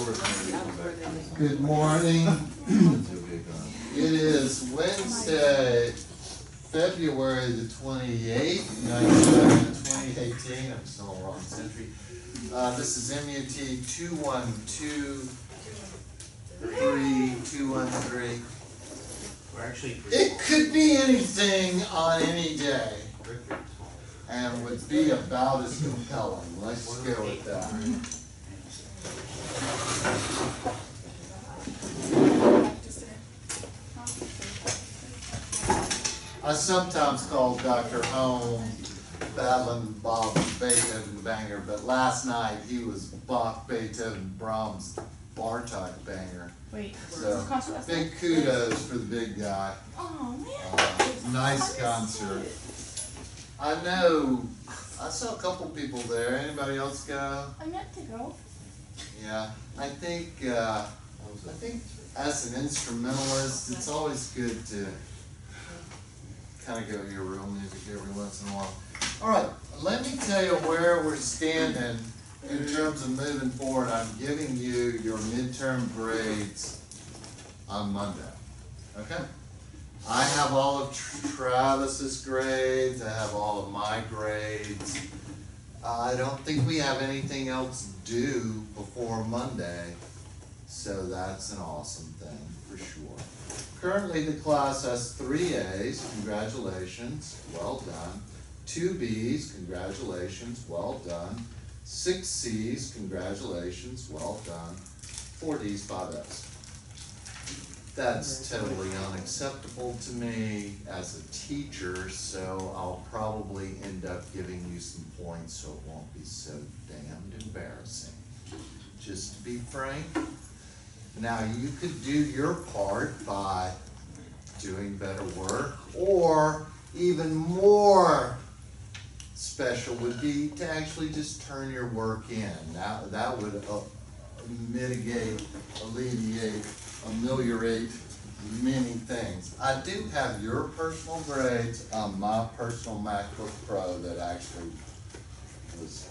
Good morning. It is Wednesday, February the 28th, 2018. I'm still in the wrong century. This is MUT 2123. It could be anything on any day and would be about as compelling. Let's go with that. I sometimes call Dr. Home Battling Bob Beethoven banger, but last night he was Bach, Beethoven, Brahms, Bartok banger. Wait, so big kudos for the big guy. Oh man, nice concert. I know. I saw a couple people there. Anybody else go? I meant to go. Yeah, I think as an instrumentalist, it's always good to kind of go hear real music every once in a while. All right, let me tell you where we're standing in terms of moving forward. I'm giving you your midterm grades on Monday. Okay? I have all of Travis's grades. I have all of my grades. I don't think we have anything else due before Monday, so that's an awesome thing for sure. Currently the class has 3 A's, congratulations, well done. 2 B's, congratulations, well done. 6 C's, congratulations, well done. 4 D's, 5 F's. That's totally unacceptable to me as a teacher, so I'll probably end up giving you some points so it won't be so damned embarrassing. Just to be frank. Now you could do your part by doing better work, or even more special would be to actually just turn your work in. That would mitigate, alleviate, ameliorate many things. I do have your personal grades on my personal MacBook Pro that actually was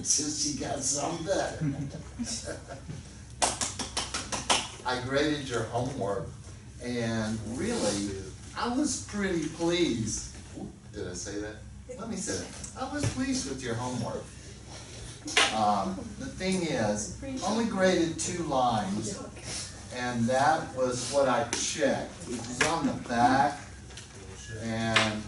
just she got something better. I graded your homework, and really, I was pretty pleased. Ooh, did I say that? Let me say that. I was pleased with your homework. The thing is, only graded 2 lines, and that was what I checked. It was on the back, and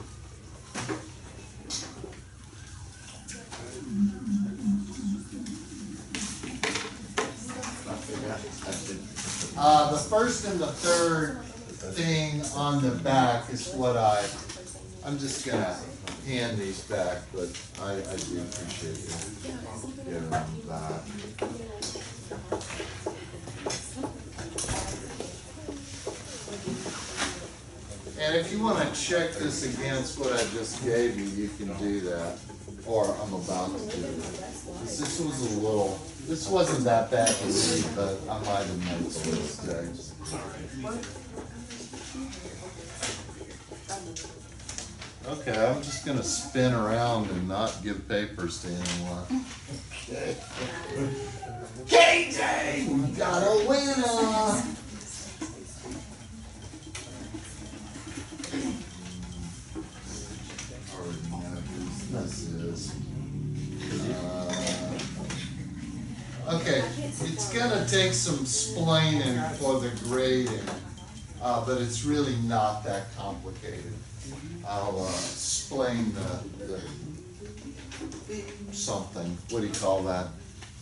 the first and the third thing on the back is what I'm just going to hand these back, but I do appreciate you giving them back. And if you want to check this against what I just gave you, you can do that, or I'm about to do it. This wasn't that bad to read, but I might have made some mistakes. Okay, I'm just going to spin around and not give papers to anyone. Okay. KJ, we got a winner! This is. Okay, it's going to take some explaining for the grading, but it's really not that complicated. I'll explain the something. What do you call that?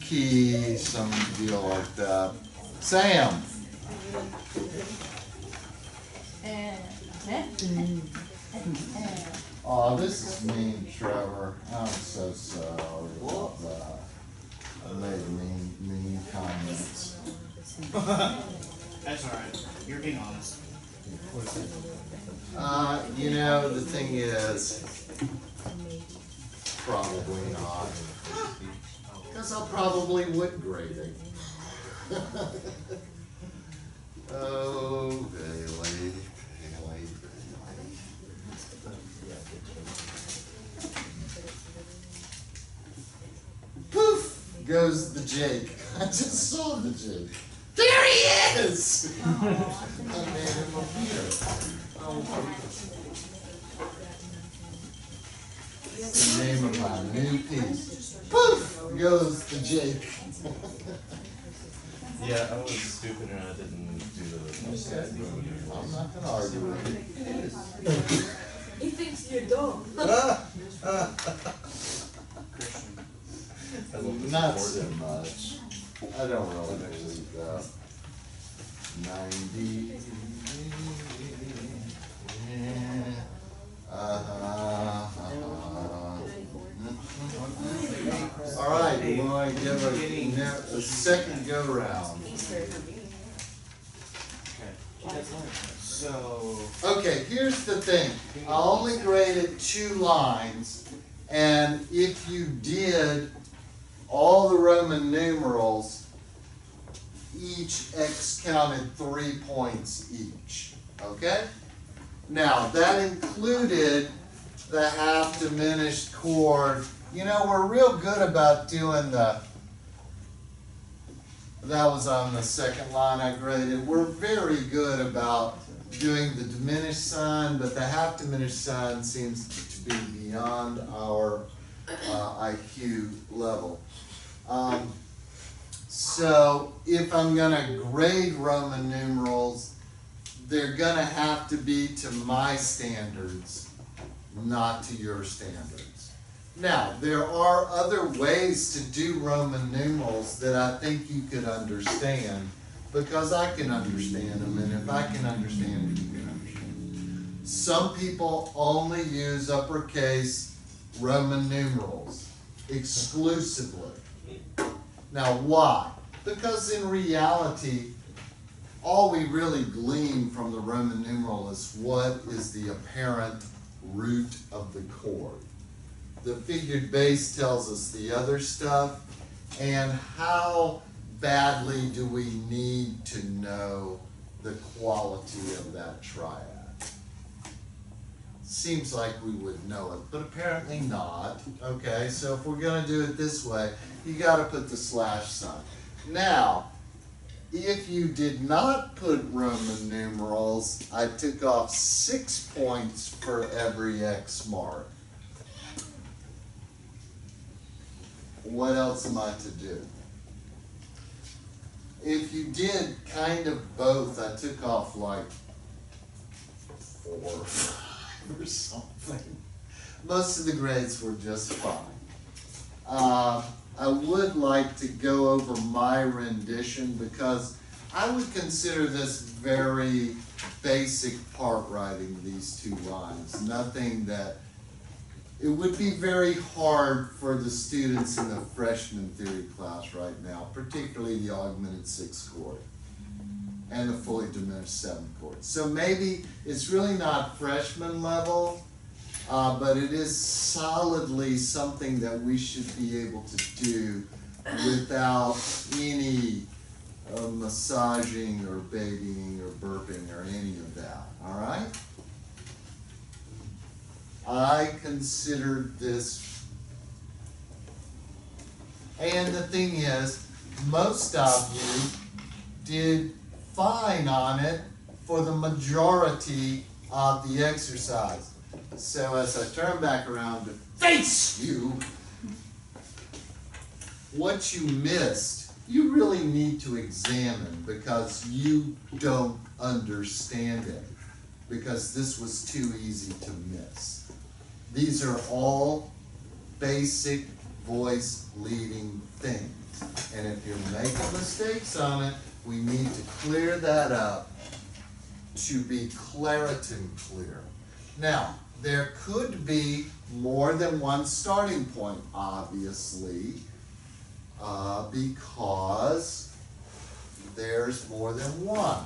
Key, some deal like that. Sam. Oh, this is mean, Trevor. I'm so sorry about that. I made mean comments. That's alright. You're being honest. You know, the thing is, probably not. Because I probably would grade it. Oh, Bailey. Poof! goes the Jake. I just saw the Jake. There he is! I made him appear. It's the name of my new piece. Poof! Goes the Jake. Yeah, I was stupid and I didn't do the. I'm not gonna argue with you. He thinks you're dumb. Not so much. I don't really believe that. 90. All right, we're going to give a second go round. So, Okay, here's the thing. I only graded 2 lines, and if you did all the Roman numerals, each X counted 3 points each. Okay? Now, that included the half diminished chord. You know, we're real good about doing that was on the second line I graded. We're very good about doing the diminished sign, but the half diminished sign seems to be beyond our IQ level. So if I'm gonna grade Roman numerals, they're gonna have to be to my standards, not to your standards. Now, there are other ways to do Roman numerals that I think you could understand, because I can understand them, and if I can understand it, you can understand them. Some people only use uppercase Roman numerals exclusively. Now, why? Because in reality, all we really glean from the Roman numeral is what is the apparent root of the chord. The figured bass tells us the other stuff, and how badly do we need to know the quality of that triad? Seems like we would know it, but apparently not. Okay, so if we're going to do it this way, you got to put the slash sign. Now, if you did not put Roman numerals, I took off 6 points for every X mark. What else am I to do? If you did kind of both, I took off like 4 or 5 or something. Most of the grades were just fine. I would like to go over my rendition, because I would consider this very basic part writing, these 2 lines. Nothing that, it would be very hard for the students in the freshman theory class right now, particularly the augmented 6th chord and the fully diminished 7th chord. So maybe it's really not freshman level, but it is solidly something that we should be able to do without any massaging or babying or burping or any of that, all right? I considered this, and the thing is, most of you did fine on it for the majority of the exercise. So as I turn back around to face you, what you missed, you really need to examine, because you don't understand it, because this was too easy to miss. These are all basic voice leading things. And if you're making mistakes on it, we need to clear that up to be Claritin clear. Now, there could be more than one starting point, obviously, because there's more than one.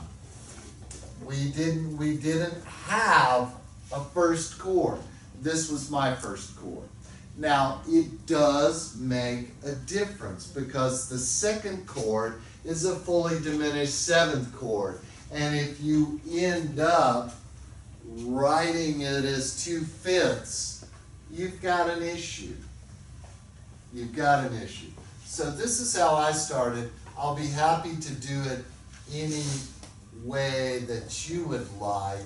We didn't have a first chord. This was my first chord. Now, it does make a difference, because the second chord is a fully diminished 7th chord. And if you end up writing it as 2/5, you've got an issue. You've got an issue. So this is how I started. I'll be happy to do it any way that you would like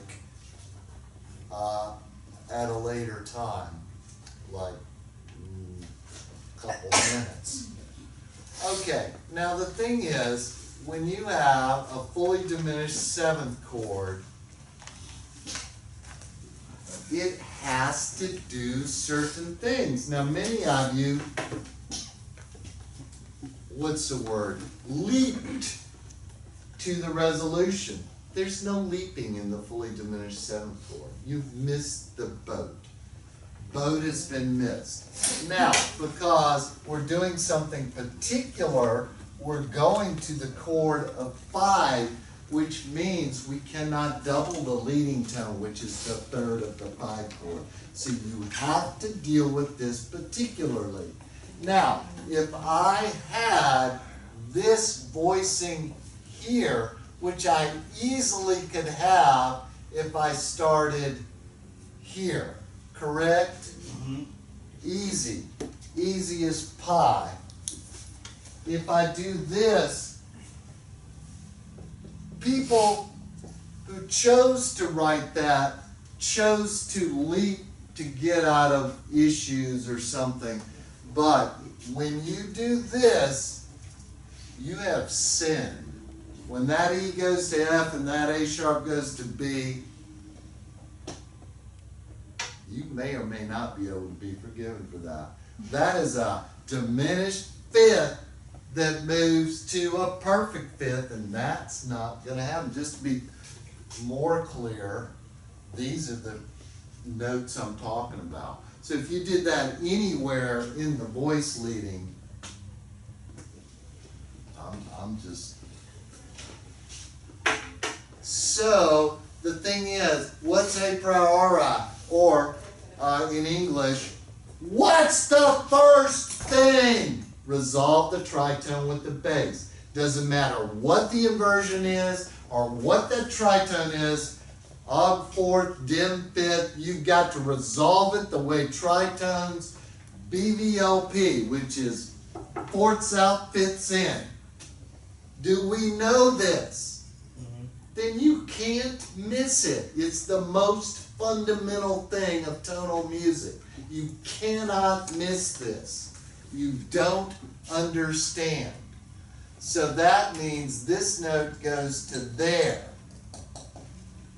at a later time, like a couple minutes. Okay, now the thing is, when you have a fully diminished seventh chord, it has to do certain things. Now many of you, what's the word, leaped to the resolution. There's no leaping in the fully diminished seventh chord. You've missed the boat. Boat has been missed. Now, because we're doing something particular, we're going to the chord of 5, which means we cannot double the leading tone, which is the third of the 5 chord. So you have to deal with this particularly. Now, if I had this voicing here, which I easily could have if I started here, correct? Mm-hmm. Easy. Easy as pie. If I do this, people who chose to write that chose to leap to get out of issues or something. But when you do this, you have sinned. When that E goes to F and that A sharp goes to B, you may or may not be able to be forgiven for that. That is a diminished fifth that moves to a perfect fifth, and that's not going to happen. Just to be more clear, these are the notes I'm talking about. So if you did that anywhere in the voice leading, I'm just... So the thing is, what's a priori? Or in English, what's the first thing? Resolve the tritone with the bass. Doesn't matter what the inversion is or what that tritone is, odd fourth, dim fifth, you've got to resolve it the way tritones, BVLP, which is fourths out, fifths in. Do we know this? Then you can't miss it. It's the most fundamental thing of tonal music. You cannot miss this. You don't understand. So that means this note goes to there.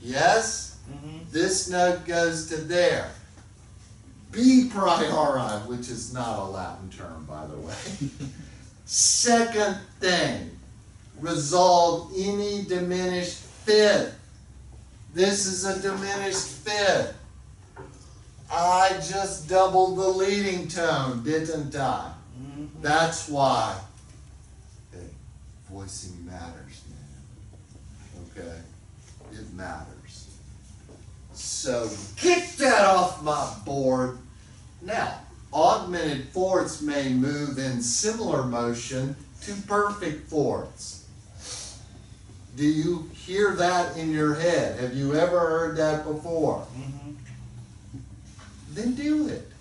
Yes? Mm-hmm. This note goes to there. B priori, which is not a Latin term, by the way. Second thing, resolve any diminished fifth. This is a diminished fifth. I just doubled the leading tone, didn't I? Mm-hmm. That's why. Hey, voicing matters, man. Okay? It matters. So kick that off my board. Now, augmented fourths may move in similar motion to perfect fourths. Do you hear that in your head? Have you ever heard that before? Mm-hmm. Then do it.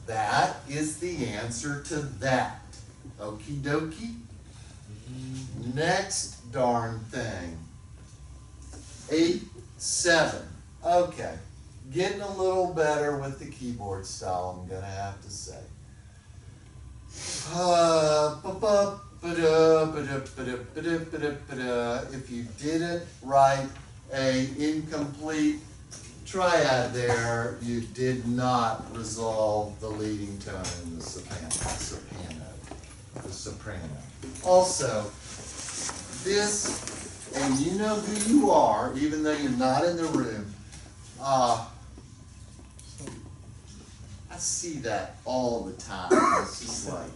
That is the answer to that. Okie dokie. Next darn thing. 8, 7. Okay. Getting a little better with the keyboard style, I'm gonna have to say. If you didn't write a incomplete triad there, you did not resolve the leading tone in the soprano. Also, this, and you know who you are, even though you're not in the room, I see that all the time. It's just like,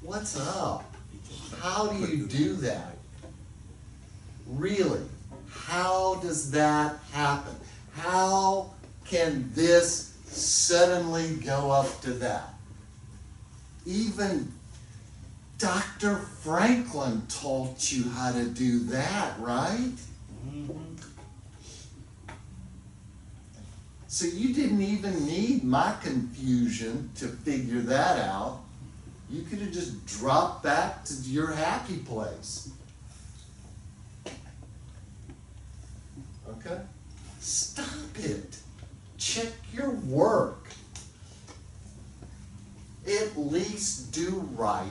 what's up? How do you do that? Really? How does that happen? How can this suddenly go up to that? Even Dr. Franklin taught you how to do that, right? Mm-hmm. So you didn't even need my confusion to figure that out. You could have just dropped back to your happy place. Okay? Stop it. Check your work. At least do right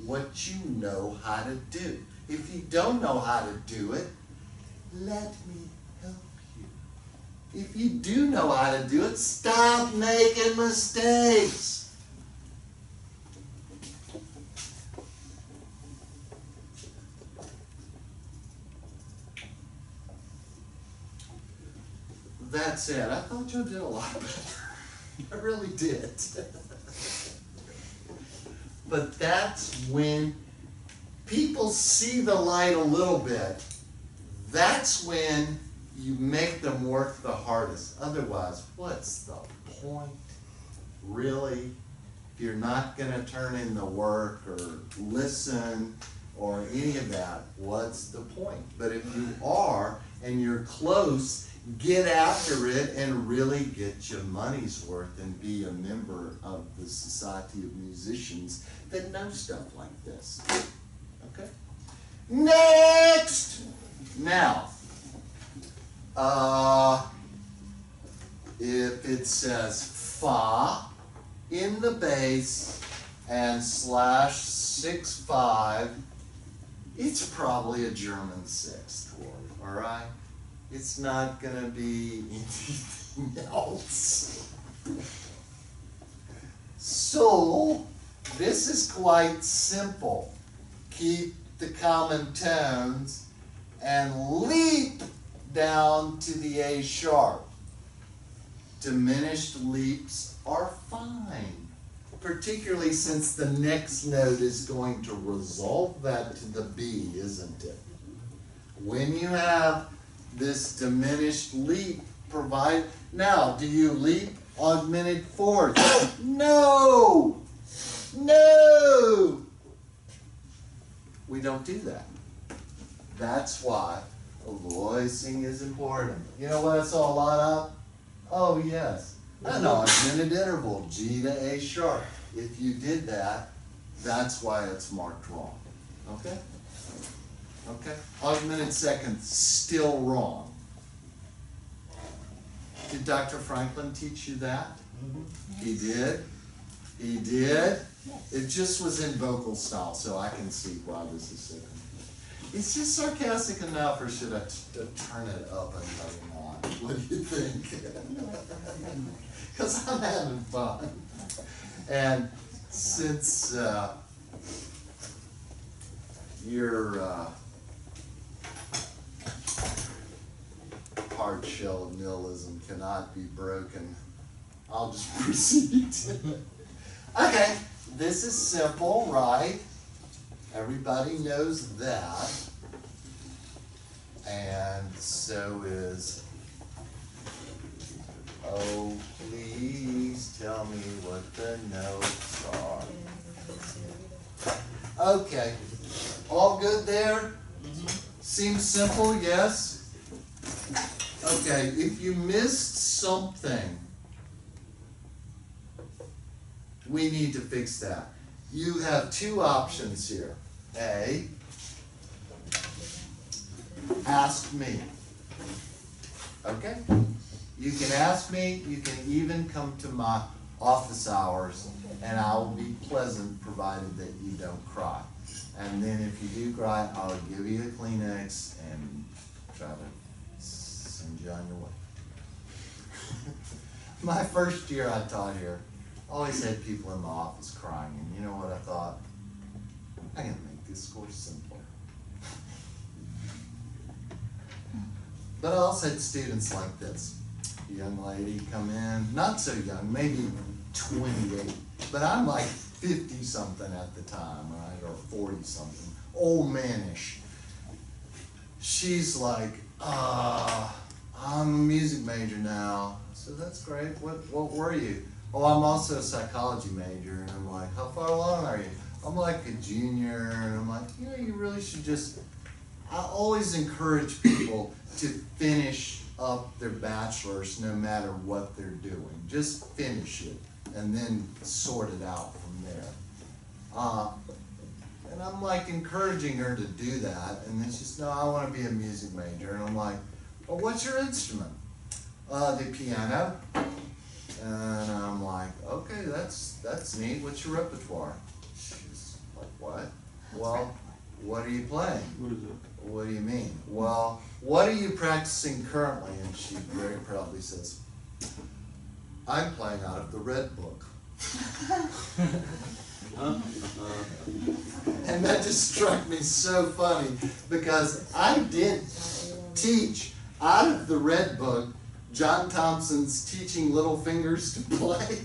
what you know how to do. If you don't know how to do it, let me help you. If you do know how to do it, stop making mistakes. That's it. I thought you did a lot better. I really did. But that's when people see the light a little bit. That's when you make them work the hardest. Otherwise, what's the point? Really? If you're not going to turn in the work or listen or any of that, what's the point? But if you are and you're close, get after it and really get your money's worth and be a member of the Society of Musicians that know stuff like this. Okay? Next! Now, if it says fa in the bass and /6/5, it's probably a German sixth chord, all right? It's not going to be anything else. So, this is quite simple. Keep the common tones and leap down to the A sharp. Diminished leaps are fine, particularly since the next note is going to resolve that to the B, isn't it? When you have this diminished leap provide. Now, do you leap augmented fourth? No! No! We don't do that. That's why voicing is important. You know what I saw a lot of? Oh, yes. An augmented interval, G to A sharp. If you did that, that's why it's marked wrong. Okay? Okay? Augmented second, still wrong. Did Dr. Franklin teach you that? Mm-hmm. He did? He did? It just was in vocal style, so I can see why this is second. Is this sarcastic enough, or should I turn it up another notch? What do you think? Because I'm having fun. And since your hard shell of nihilism cannot be broken, I'll just proceed. Okay, this is simple, right? Everybody knows that. And so is, oh, please tell me what the notes are. Okay, all good there? Seems simple, yes? Okay, if you missed something, we need to fix that. You have two options here. A, ask me. Okay? You can ask me, you can even come to my office hours, and I will be pleasant provided that you don't cry. And then if you do cry, I'll give you a Kleenex and try to send you on your way. My first year I taught here, I always had people in my office crying, and you know what I thought? I can make this course simpler. But I also had students like this. A young lady come in, not so young, maybe 28, but I'm like 50-something at the time, right, or 40-something, old manish. She's like, I'm a music major now. So that's great. What were you? Oh, I'm also a psychology major. And I'm like, how far along are you? I'm like a junior. And I'm like, you know, you really should just, I always encourage people to finish up their bachelor's no matter what they're doing. Just finish it and then sort it out from there. And I'm like encouraging her to do that, and then she's, no, I want to be a music major. And I'm like, well, what's your instrument? The piano. And I'm like, okay, that's neat. What's your repertoire? She's like, what? Well, what are you playing? What is it? What do you mean? Well, what are you practicing currently? And she very proudly says, I'm playing out of the Red Book. And that just struck me so funny because I did teach out of the Red Book John Thompson's Teaching Little Fingers to Play.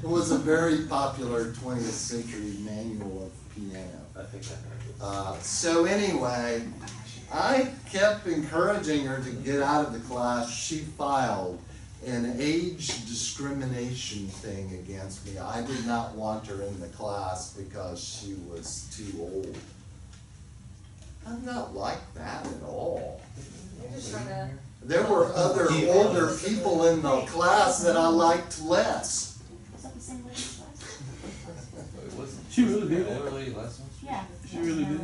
It was a very popular 20th century manual of piano. I think I heard it. So anyway, I kept encouraging her to get out of the class. She filed an age discrimination thing against me. I did not want her in the class because she was too old. I'm not like that at all. You're just trying to. There were other older people in the class that I liked less. Is that the same lady as last? It wasn't. She really did. Literally last one? Yeah. She really did.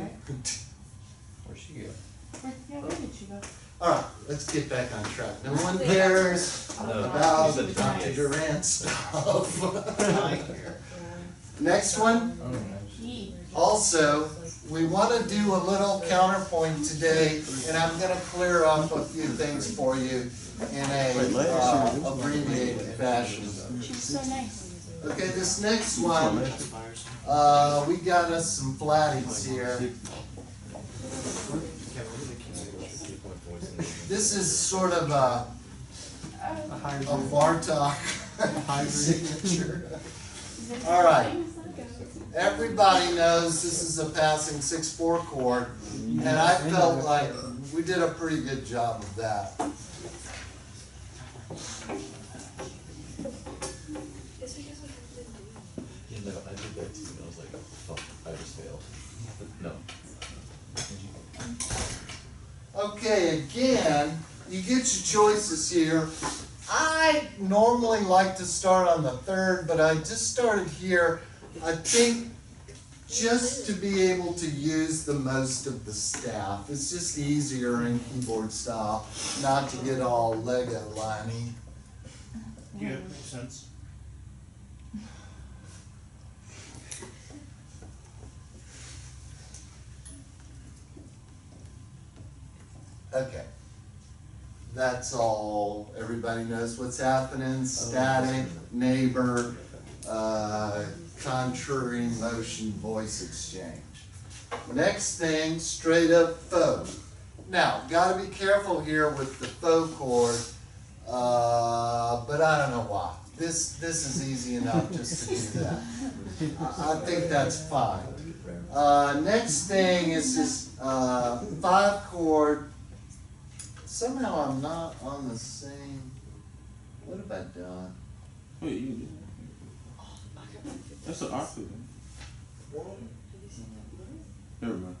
Where'd she go? Yeah, where did she go? All right, let's get back on track. No one cares about Dr. Durant stuff. Next one. Oh, nice. Gee. Also, we want to do a little counterpoint today, and I'm going to clear up a few things for you in a abbreviated fashion. She was so nice. Okay, this next one, we got us some flatties here. This is sort of a Bartok signature. All right. Everybody knows this is a passing 6/4 chord, and I felt like we did a pretty good job of that. Yeah, no, I did that too, and I was like, oh, I just failed. No. Okay, again, you get your choices here. I normally like to start on the third, but I just started here. I think just to be able to use the most of the staff. It's just easier in keyboard style, not to get all Lego liney. Yeah, makes sense. Okay. That's all. Everybody knows what's happening. Static, neighbor, contrary motion, voice exchange. Next thing, straight up faux. Now, got to be careful here with the faux chord, but I don't know why. This is easy enough just to do that. I think that's fine. Next thing is this 5 chord. Somehow I'm not on the same. What have I done? Wait, you did. That's an octave. Never mind.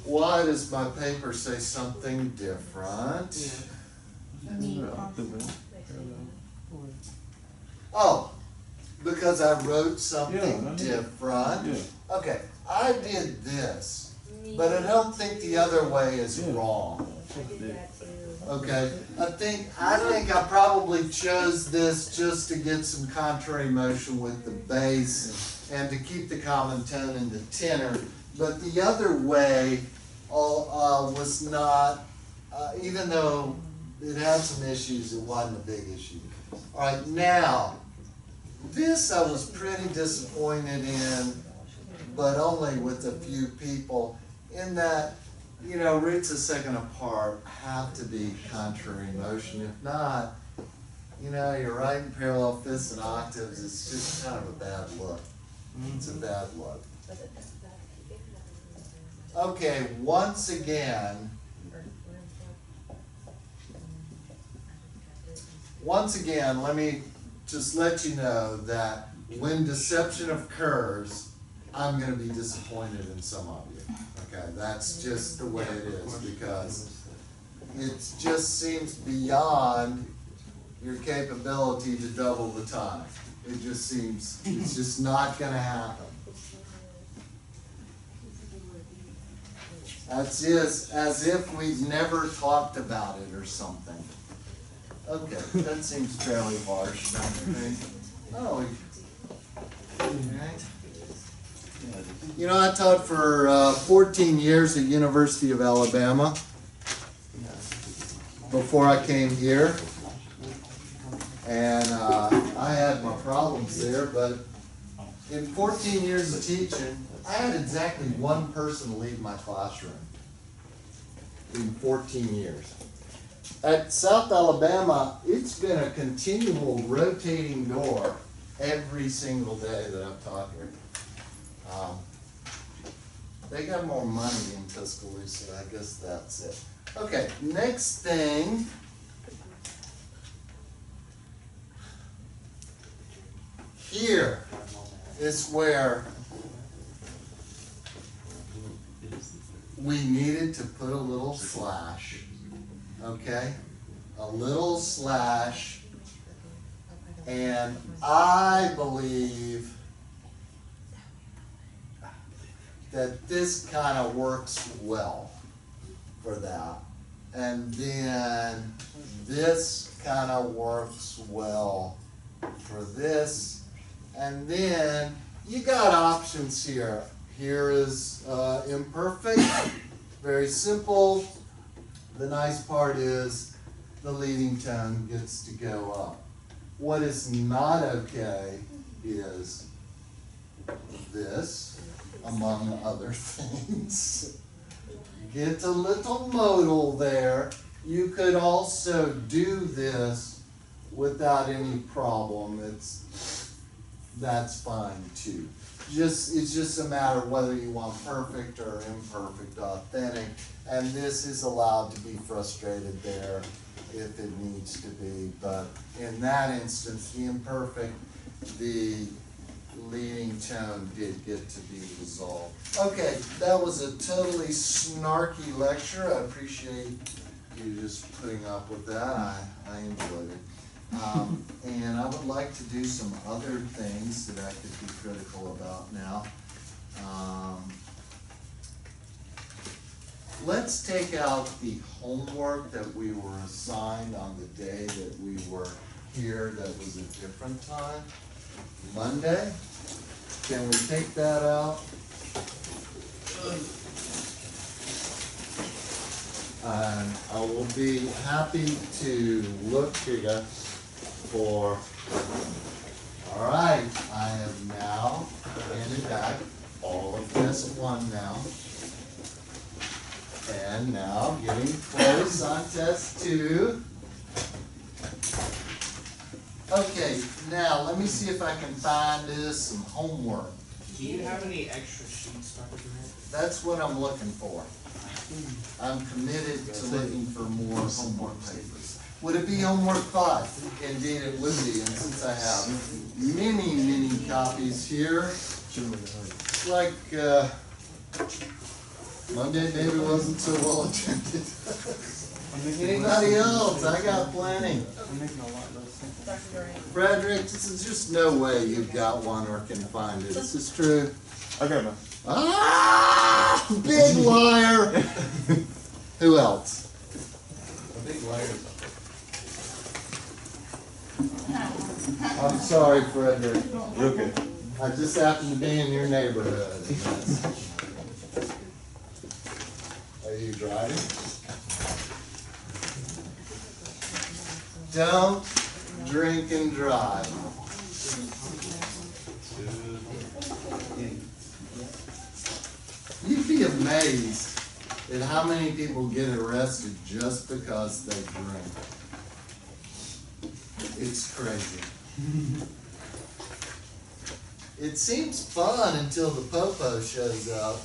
Why does my paper say something different? That's an octave. Oh, because I wrote something Yeah, different. Yeah. Okay, I did this, but I don't think the other way is Yeah. wrong. Okay, I think I probably chose this just to get some contrary motion with the bass and to keep the common tone in the tenor. But the other way was not, even though it had some issues, it wasn't a big issue. All right, now, this I was pretty disappointed in, but only with a few people, in that, you know, roots a second apart have to be contrary motion. If not, you know, you're writing parallel fifths and octaves, it's just kind of a bad look. It's a bad look. Okay, once again, let me just let you know that when deception occurs, I'm going to be disappointed in some of you. Okay, that's just the way it is, because, it just seems beyond your capability to double the time. It just seems, it's just not gonna happen. That's as if we've never talked about it or something. Okay, that seems fairly harsh, don't you think? Oh, okay. You know, I taught for 14 years at University of Alabama before I came here. And I had my problems there, but in 14 years of teaching, I had exactly one person leave my classroom in 14 years. At South Alabama, it's been a continual rotating door every single day that I've taught here. They got more money in Tuscaloosa, I guess that's it. Okay, next thing. Here is where we needed to put a little slash, okay? A little slash, and I believe that this kind of works well for that. And then this kind of works well for this. And then you got options here. Here is imperfect, very simple. The nice part is the leading tone gets to go up. What is not okay is this, among other things. Get a little modal there. You could also do this without any problem. That's fine too. It's just a matter of whether you want perfect or imperfect authentic, and this is allowed to be frustrated there if it needs to be, but in that instance, the imperfect, the leading tone did get to be resolved. Okay, that was a totally snarky lecture. I appreciate you just putting up with that. I enjoyed it. And I would like to do some other things that I could be critical about now. Let's take out the homework that we were assigned on the day that we were here that was a different time, Monday. Can we take that out? And I will be happy to look here for, all right, I have now handed back all of test one now. And now getting close on test two. Okay, now let me see if I can find us some homework. Do you have any extra sheets, Dr. Durant? That's what I'm looking for. I'm committed to looking for more homework papers. Would it be homework 5? Indeed it would be, and since I have many, many copies here, it's like Monday maybe wasn't so well attended. Anybody else? I got plenty. Frederick, this is just no way you've got one or can find it. This is true. Okay, man. Ah! Big liar! Who else? A big liar. I'm sorry, Frederick. You're okay. I just happen to be in your neighborhood. Are you driving? Don't drink and drive. You'd be amazed at how many people get arrested just because they drink. It's crazy. It seems fun until the popo shows up,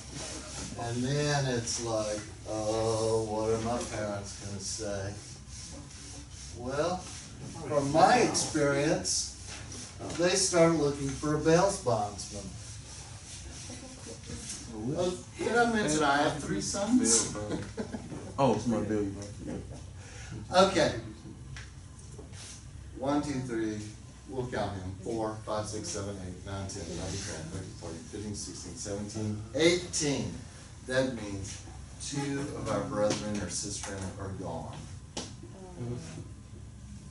and then it's like, oh, what are my parents going to say? Well, from my experience, they start looking for a bail bondsman. Did I mention I have 3 sons? Oh, it's my bill, you know. Okay. 1, 2, 3, we'll count him. 4, 5, 6, 7, 8, 9, 10, 11, 12, 13, 14, 15, 16, 17, 18. That means 2 of our brethren or sistren are gone.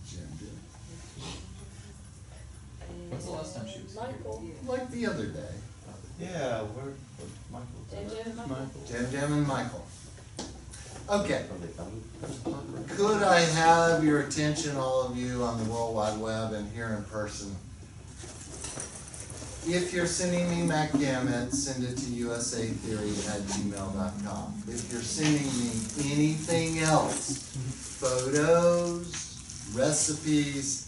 Jim did. When's the last time she was here? Michael. Like the other day. Yeah, where Michael? Jim and Michael. Okay. Are they found? Could I have your attention, all of you, on the World Wide Web and here in person? If you're sending me MacDammit, send it to usatheory@gmail.com. If you're sending me anything else, photos, recipes,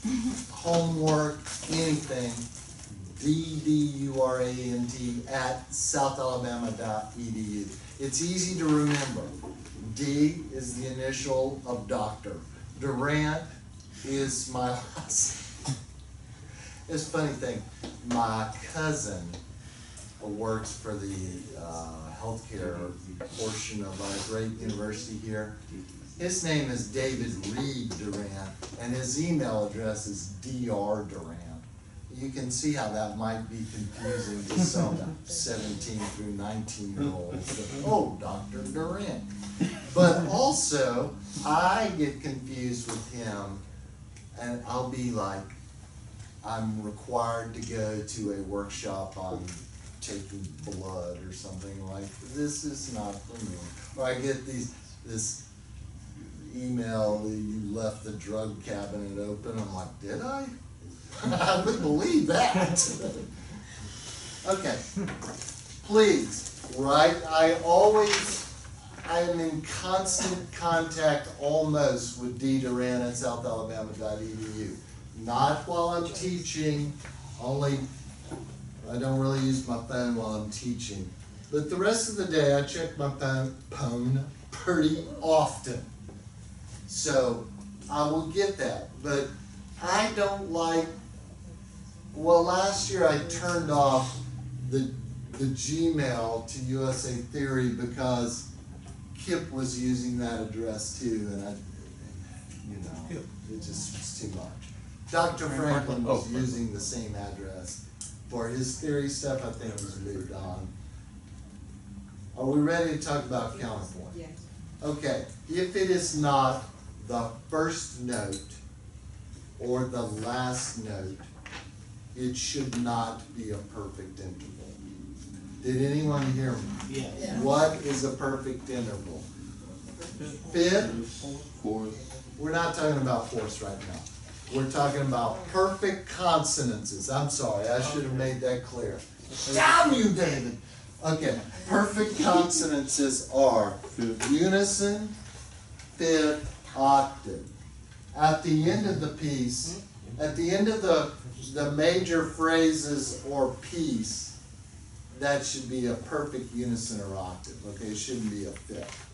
homework, anything, ddurant@southalabama.edu. It's easy to remember. D is the initial of doctor. Durant is my last. It's a funny thing. My cousin works for the healthcare portion of our great university here. His name is David Reed Durant, and his email address is Dr. Durant. You can see how that might be confusing to some 17 through 19-year-olds. Oh, Dr. Durant. But also, I get confused with him, and I'll be like, I'm required to go to a workshop on taking blood or something like, this is not for me. Or I get this email that you left the drug cabinet open. I'm like, did I? I wouldn't believe that. Okay, please, right? I am in constant contact almost with ddurant@southalabama.edu. Not while I'm teaching, only, I don't really use my phone while I'm teaching. But the rest of the day, I check my phone pretty often. So I will get that. But I don't like, well, last year I turned off the Gmail to USA Theory because Kip was using that address too, and it just was too much. Dr. Franklin was using the same address for his theory stuff. I think he's moved on. Are we ready to talk about counterpoint? Yes. Okay, if it is not the first note or the last note, it should not be a perfect interval. Did anyone hear me? Yeah. What is a perfect interval? Fifth? Fourth. We're not talking about fourths right now. We're talking about perfect consonances. I'm sorry, I should have made that clear. Damn you, David! Okay, perfect consonances are unison, fifth, octave. At the end of the piece, at the end of the major phrases or piece, that should be a perfect unison or octave. Okay, it shouldn't be a fifth.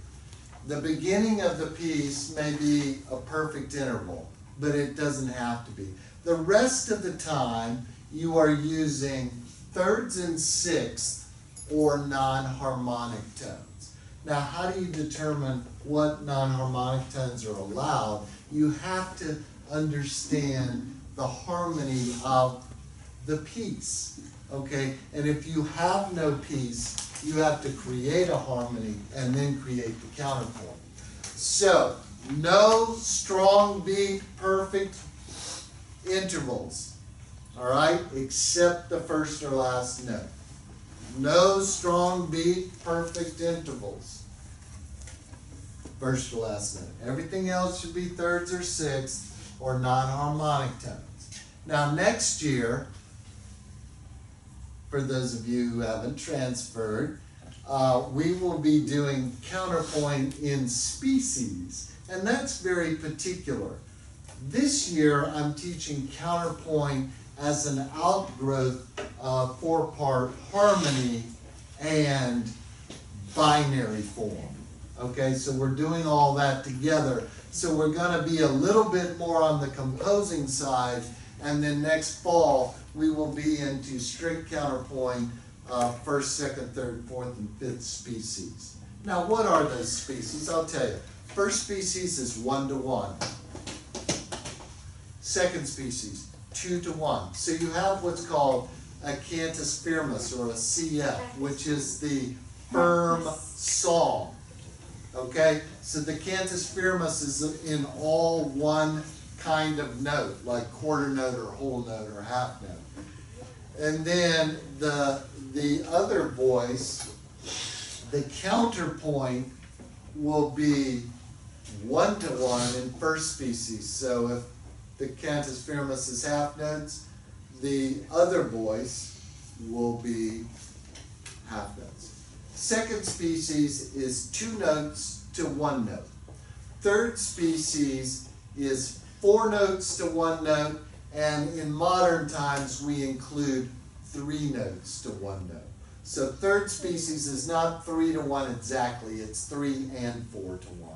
The beginning of the piece may be a perfect interval, but it doesn't have to be. The rest of the time, you are using thirds and sixths or non-harmonic tones. Now, how do you determine what non-harmonic tones are allowed? You have to understand the harmony of the piece, okay? And if you have no piece, you have to create a harmony and then create the counterpoint. So, no strong beat, perfect intervals, all right, except the first or last note. No strong beat, perfect intervals, first or last note. Everything else should be thirds or sixths or non-harmonic tones. Now, next year, for those of you who haven't transferred, we will be doing counterpoint in species. And that's very particular. This year, I'm teaching counterpoint as an outgrowth of four-part harmony and binary form. Okay, so we're doing all that together. So we're going to be a little bit more on the composing side, and then next fall, we will be into strict counterpoint, first, second, third, fourth, and fifth species. Now, what are those species? I'll tell you. First species is 1 to 1. Second species, 2 to 1. So you have what's called a cantus firmus, or a CF, which is the firm song. Okay? So the cantus firmus is in all one kind of note, like quarter note or whole note or half note. And then the other voice, the counterpoint will be 1 to 1 in first species. So if the cantus firmus is half notes, the other voice will be half notes. Second species is 2 notes to 1 note. Third species is 4 notes to 1 note, and in modern times we include 3 notes to 1 note. So third species is not 3 to 1 exactly, it's 3 and 4 to 1.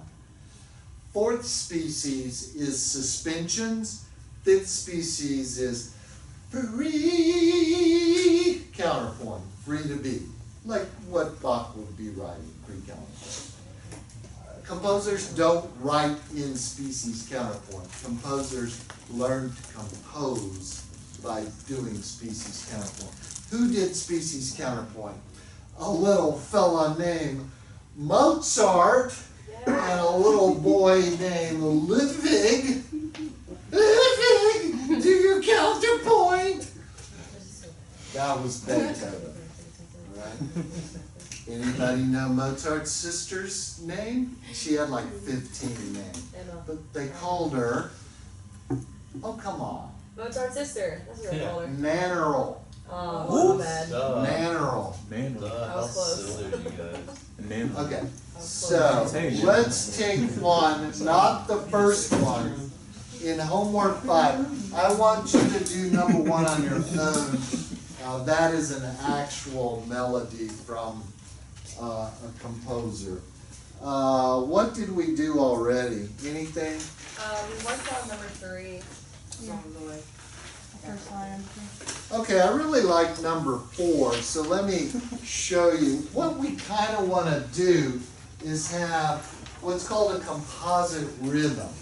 Fourth species is suspensions. Fifth species is free counterpoint, free to be, like what Bach would be writing, free counterpoint. Composers don't write in species counterpoint. Composers learn to compose by doing species counterpoint. Who did species counterpoint? A little fella named Mozart and a little boy named Ludwig. Ludwig, do you counterpoint? That was Beethoven, right? Anybody know Mozart's sister's name? She had like 15 names, but they called her, oh come on, Mozart's sister. That's what they call her. Nannerl. Oh, my bad. Nannerl. I was close. Silly are you guys? Okay, so let's take one, not the first one. In homework 5, I want you to do number 1 on your own. That is an actual melody from a composer. What did we do already? Anything? We worked on number 3. Yeah. First line. Okay, I really like number 4, so let me show you. What we kind of want to do is have what's called a composite rhythm.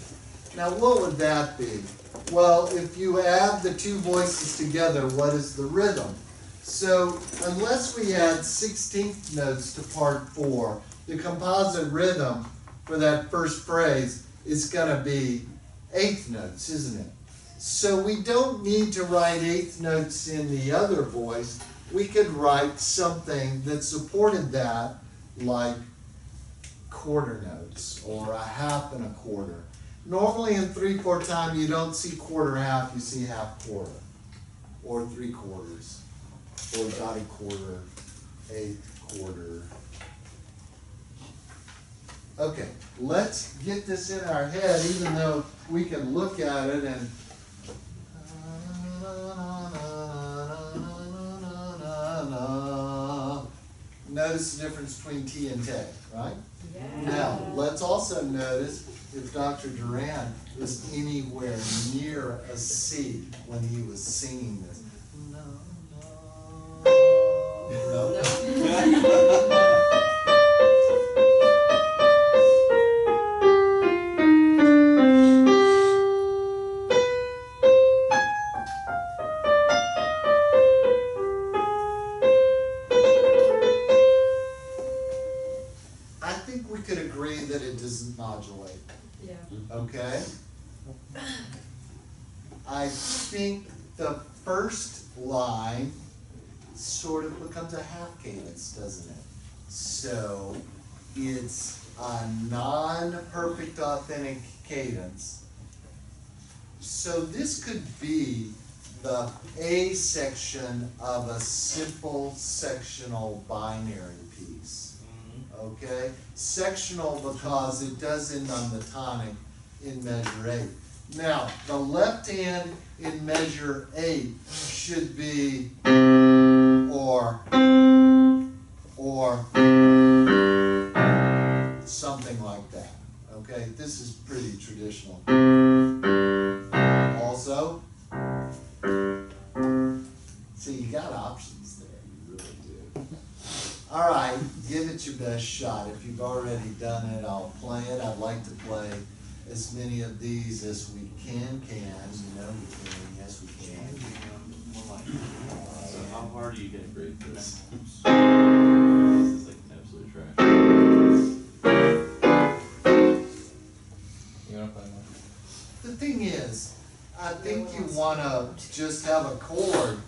Now, what would that be? Well, if you add the 2 voices together, what is the rhythm? So, unless we add 16th notes to part 4, the composite rhythm for that first phrase is going to be 8th notes, isn't it? So we don't need to write 8th notes in the other voice. We could write something that supported that, like quarter notes, or a half and a quarter. Normally in 3/4 time you don't see quarter half, you see half quarter, or 3/4, or dotted quarter, 8th quarter. Okay, let's get this in our head, even though we can look at it and notice the difference between T and T, right? Yeah. Now, let's also notice if Dr. Duran was anywhere near a C when he was singing this. No. I think we could agree that it doesn't modulate. Yeah. Okay? I think the first line sort of becomes a half cadence, doesn't it? So it's a non-perfect authentic cadence. So this could be the A section of a simple sectional binary piece. Okay? Sectional because it does end on the tonic in measure 8. Now, the left hand in measure 8 should be or something like that. Okay? This is pretty traditional. Also, see, you got options there. You really do. All right, give it your best best shot. If you've already done it, I'll play it. I'd like to play as many of these as we can. You know we can. Yes, we can. So how hard are you gonna grade this? This is like absolute trash. You wanna play one? The thing is, I think you wanna just have a chord.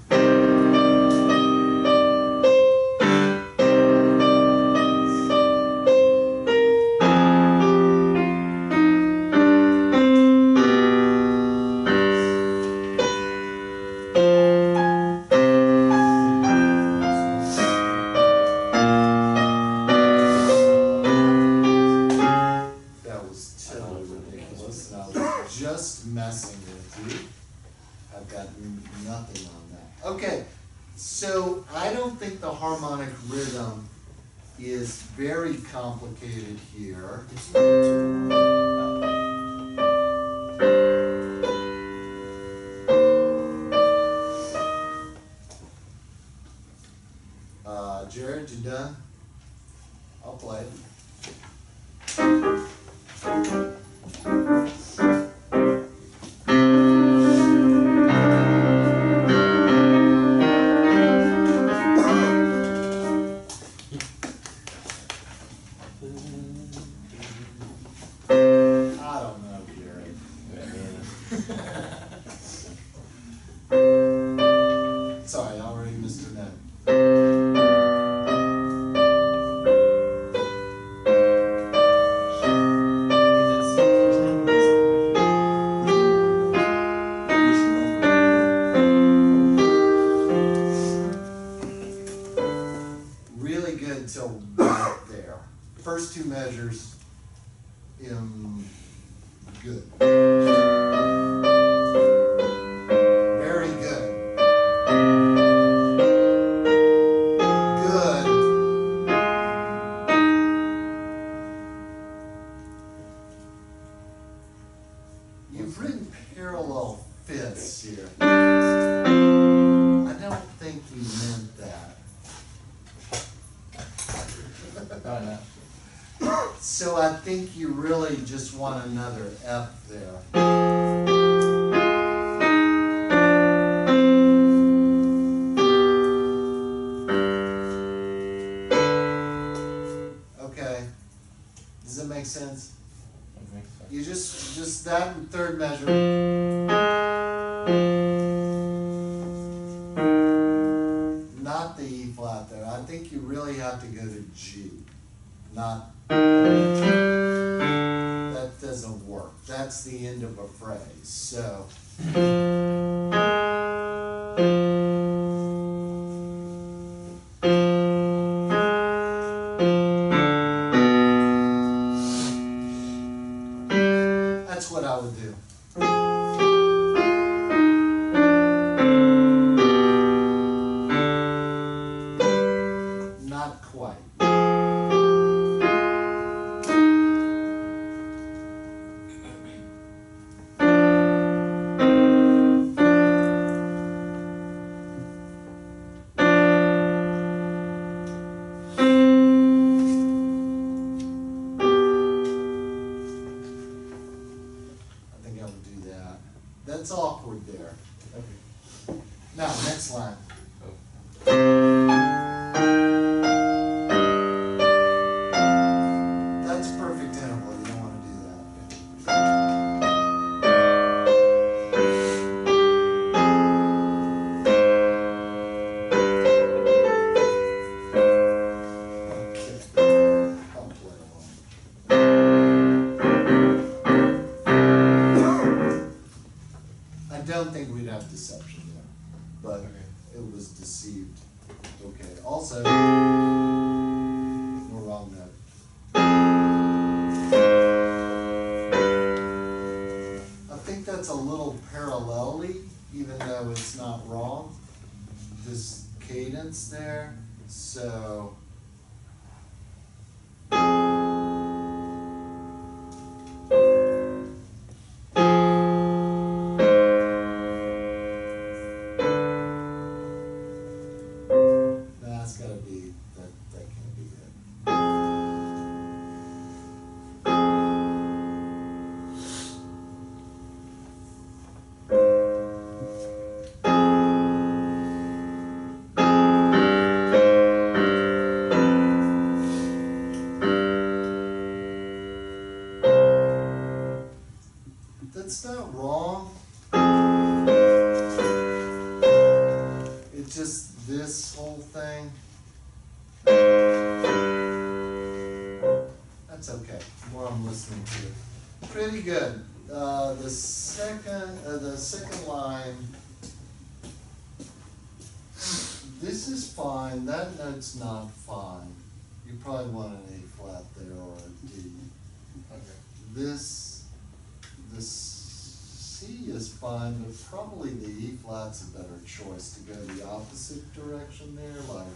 Just messing with you. I've got nothing on that. Okay, so I don't think the harmonic rhythm is very complicated here. Jared, you done? I'll play it. Sorry, I already missed a note. Really good until right there. First two measures, good. Very good. Good. You've written parallel fifths here. I don't think you meant that. So I think you really just want another F there. Okay. Does that make sense? You just that third measure. Not the E flat there. I think you really have to go to G. Not, that doesn't work. That's the end of a phrase. So, that's what I would do. Not quite. That's awkward there. Okay. Now, next line. That's perfect interval. You don't want to do that. Okay. I'll play along. I don't think we'd have deception there, but it was deceived. Okay, also, we're wrong note. I think that's a little parallelly, even though it's not wrong. This cadence there, so. That's gotta be, that can't be it. not wrong. It's just this whole thing. That's okay, more I'm listening to. Pretty good. The second line, this is fine, that note's not fine. You probably want an A flat there or a D. Okay. This C is fine, but probably the E flat's a better choice to go the opposite direction there, like,